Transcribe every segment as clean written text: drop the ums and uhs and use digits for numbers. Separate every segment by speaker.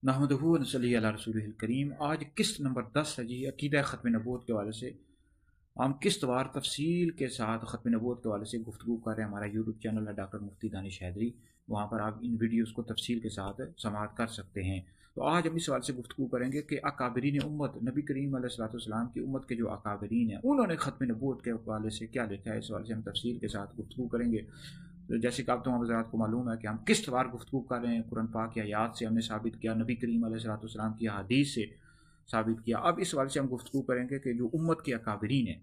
Speaker 1: नहमदुहु व नसल्ली अला रसूलिहिल करीम। आज किस्त नंबर 10 है जी, अकीदा ख़त्म नबूवत के हवाले से। हम किस्तवार तफसील के साथ ख़त्म नबूवत के हवाले से गुफ्तगू कर रहे हैं। हमारा यूट्यूब चैनल है डॉक्टर मुफ्ती दानिश हैदरी, वहाँ पर आप इन वीडियोज़ को तफसील के साथ समाअत कर सकते हैं। तो आज हम इस सवाल से गुफ्तगू करेंगे कि अकाबरीन उम्मत, नबी करीम अलैहिस्सलाम की उम्मत के जो अकाबरीन हैं, उन्होंने ख़त्म नबूवत के हवाले से क्या लिखा है। इस सवाल से हम तफसील के साथ गुफ्तगू करेंगे। तो जैसे कि आप तमाम हज़रात को मालूम है कि हम किस्तवार गुफ्तगू कर रहे हैं। कुरान पाक की आयात से हमने साबित किया, नबी करीम अलैहिस्सलाम की हदीस से साबित किया। अब इस सवाल से हम गुफ्तगू करेंगे कि जो उम्मत के अकाबरीन हैं,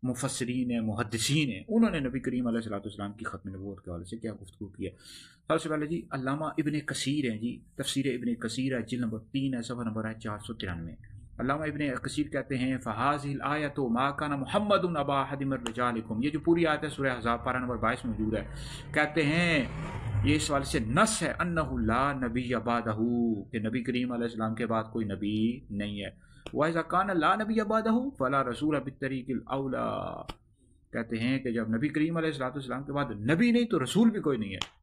Speaker 1: मुफस्सिरीन हैं, मुहद्दिसीन हैं, उन्होंने नबी करीम अलैहिस्सलाम की ख़त्म नबूवत के हवाले से क्या गुफ्तगू की है। सबसे पहले जी अल्लामा इब्न कसीर हैं जी, तफसीर इब्न कसीर है, जिल्द नंबर 3 है, सफ़ा नंबर है 493। अल्लामा इब्न कसीर कहते हैं फ़हाज़िहिल आयतु मा काना मुहम्मदुन अबा अहदिम मिन रिजालिकुम। ये जो पूरी आयत है सूरह अहज़ाब पारा नंबर 22 में मौजूद है। कहते हैं ये इस वाले से नस है अन्नहु ला नबी अबादहू, कि नबी करीम अलैहिस्सलाम के बाद कोई नबी नहीं है। वइज़ा काना ला नबी अबादहू फला रसूल बित्तरीक़िल औला। कहते हैं कि जब नबी करीम अलैहिस्सलाम के बाद नबी नहीं तो रसूल भी कोई नहीं है।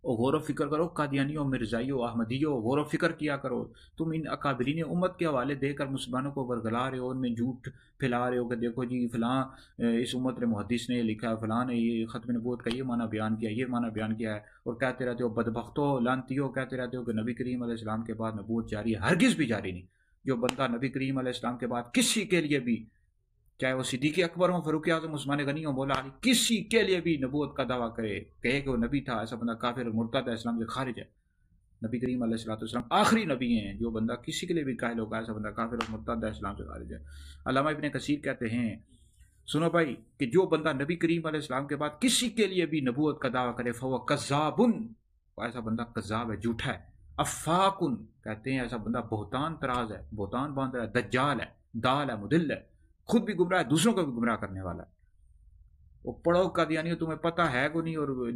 Speaker 1: और गौर व फिक्र करो कादियानियों, मिर्ज़ाइयों, अहमदियों, गौर व फिक्र किया करो। तुम इन अकाबरीन उम्मत के हवाले देकर मुसलमानों को बरगला रहे हो, उनमें झूठ फैला रहे हो कि देखो जी फ़लाँ इस उम्मत के मुहद्दिस ने लिखा है, फ़लाँ ने ये ख़त्म नबूवत का ये माना बयान किया, ये माना बयान किया है। और कहते रहते हो बदबख्तो लानतियों, कहते रहते हो कि नबी करीम अलैहिस्सलाम के बाद नबूवत जारी है। हरगिज़ भी जारी नहीं। जो बंदा नबी करीम अलैहिस्सलाम के बाद किसी के लिए भी, चाहे वो सिद्दीक़ अकबर हो, फ़ारूक़ आज़म, उस्मान गनी हो, मौला अली, किसी के लिए भी नबूवत का दावा करे, कहे कि वो नबी था, ऐसा बंदा काफिर मुर्तद है, इस्लाम से खारिज है। नबी करीम अलैहिस्सलाम आखिरी नबी हैं। जो बंदा किसी के लिए भी कायल होगा, ऐसा बंदा काफिर और मुर्तद है, इस्लाम से खारिज है। अल्लामा इब्न कसीर कहते हैं सुनो भाई कि जो बंदा नबी करीम अलैहिस्सलाम के बाद किसी के लिए भी नबूवत का दावा करे फहुव कज़्ज़ाबुन, ऐसा बंदा कज़्ज़ाब है, झूठा है। अफ़ाकुन, कहते हैं ऐसा बंदा बहुतान तराज है, बहुतान बांध रहा है, दज्जाल है, दाल है, मुदिल है, खुद भी गुमराह है, दूसरों को भी गुमराह करने वाला है। वो पढ़ो कादियानी, तुम्हें पता है को नहीं, और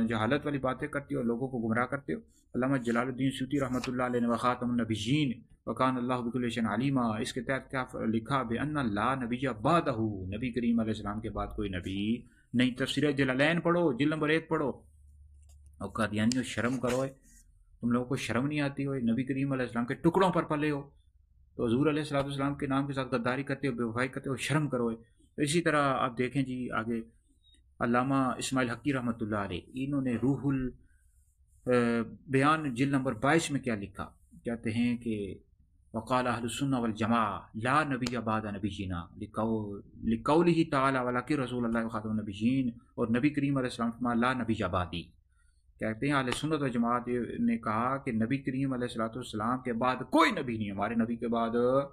Speaker 1: जहालत वाली बातें करती हो, लोगों को गुमराह करते हो। अल्लामा जलालुद्दीन सूती रहमतुल्लाह अलैहि व खातमुन नबिय्यीन व कान अल्लाहु बिकुल्लि शैइन अलीमा, इसके तहत क्या लिखा बेअन्ना ला नबिय्य बादहू, नबी करीम अलैहिस्सलाम के बाद कोई नबी नहीं। तफसीर जलालैन पढ़ो, जिल्द नंबर 1 पढ़ो। और कादियानियों शर्म करो, तुम लोगों को शर्म नहीं आती हो? नबी करीम अलैहिस्सलाम के टुकड़ों पर पले हो, तो हुज़ूर अलैहिस्सलाम के नाम के साथ गद्दारी करते हो, बेवफाई करते हो, शर्म करो। तो इसी तरह आप देखें जी आगे अल्लामा इस्माइल हक्की रहमतुल्लाह अलैह, इन्होंने रूहुल बयान जिल्द नंबर 22 में क्या लिखा। कहते हैं कि वक़ाल अहलुस्सुन्ना वल जमा ला नबिय्य बअद नबिय्यिना लिक़ौलिही तआला वलाकिन रसूलुल्लाह व खातमुन नबिय्यीन, और नबी करीम अलैहिस्सलाम ला नबिय्य बअदी। कहते हैं अहले सुन्नत व जमात ने कहा कि नबी करीम अलैहिस्सलाम के बाद कोई नबी नहीं है, हमारे नबी के बाद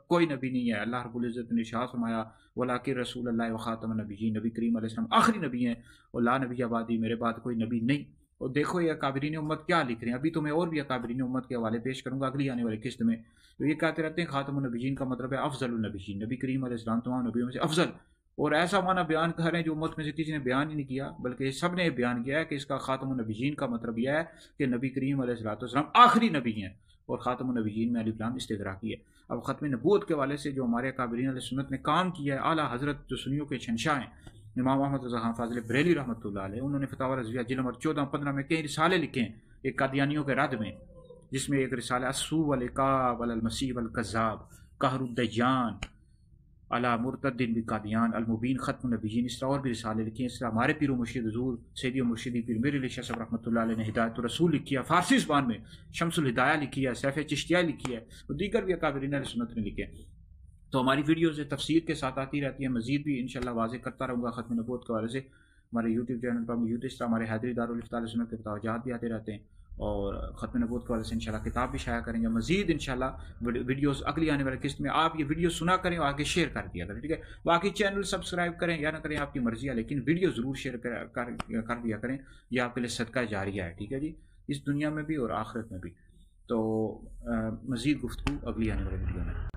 Speaker 1: कोई नबी नहीं है। अल्लाह रब्बुल इज़्ज़त ने इरशाद फरमाया वलाकिन रसूलुल्लाह व खातमुन नबिय्यीन, नबी करीम अलैहिस्सलाम आखिरी नबी हैं, और ला नबी आबादी, मेरे बाद कोई नबी नहीं। और देखो ये अकाबरीन उम्मत क्या लिख रहे हैं। अभी तो मैं और भी अकाबरीन उम्मत के हवाले पेश करूँगा अगली आने वाली किस्त में। तो ये कहते रहते हैं खातमुन नबिय्यीन का मतलब है अफजलुन नबिय्यीन, नबी करीम अलैहिस्सलाम तमाम नबियों में से अफजल। और ऐसा माना बयान कर रहे हैं जो उम्मत में से किसी ने बयान ही नहीं किया, बल्कि सब ने बयान किया है कि इसका खातमुन नबिय्यीन का मतलब यह है कि नबी करीम अलैहिस्सलाम आखिरी नबी हैं, और खातमुन नबिय्यीन में अलिफ लाम इस्तिग़राक़ी है। अब ख़त्म नबूवत के हवाले से जो हमारे अकाबरीन अहले सुन्नत ने काम किया है, आला हज़रत जो सुन्नियों के शहंशाह हैं इमाम अहमद रज़ा खान फ़ाज़िल बरेली रहमतुल्लाह अलैह, उन्होंने फ़तावा रज़विया जिल्द नंबर 14-15 में कई रिसाले लिखे हैं एक कादियानियों के रद में, जिसमें एक रिसाला अस्सू वल इक़ाब अलल मसीह वल कज़्ज़ाब कहरुद्दज्जान अला मुर्तद्दिन बि कादियान अल मुबीन ख़त्मुन नबिय्यीन, इस तरह और भी रिसाले लिखे हैं। इस तरह हमारे पीर मुर्शिद हुज़ूर सैयदी मुर्शिदी पीर मीर अली शाह साहब रहमतुल्लाह अलैह ने हिदायतुर रसूल लिखी है, फ़ारसी ज़बान में शम्सुल हिदाया लिखी है, सैफ़ चिश्तिया लिखी है, और दीगर भी अकाबरीन अहले सुन्नत ने लिखे। तो हमारी वीडियोज़ तफसीर के साथ आती रहती है, मज़ीद भी इंशाअल्लाह वाज़ेह करता रहूँगा ख़त्म नबूवत के हवाले से। हमारे यूट्यूब चैनल पर मौजूद इस तरह हमारे हैदरी दारुल इफ्ता अहले सुन्नत के तवज्जुहात भी आते रहते हैं, और ख़त्म नबूवत के हवाले से इंशाअल्लाह किताब भी शाया करेंगे। मज़ीद इंशाअल्लाह वीडियोज़ अगली आने वाली किस्त में आप ये वीडियो सुना करें और आगे शेयर कर दिया करें, ठीक है। बाकी चैनल सब्सक्राइब करें या ना करें आपकी मर्ज़ी है, लेकिन वीडियो ज़रूर शेयर कर दिया करें, यह आपके लिए सदका जारिया है, ठीक है जी, इस दुनिया में भी और आखिरत में भी। तो मज़ीद गुफ्तगू अगली आने वाली वीडियो में।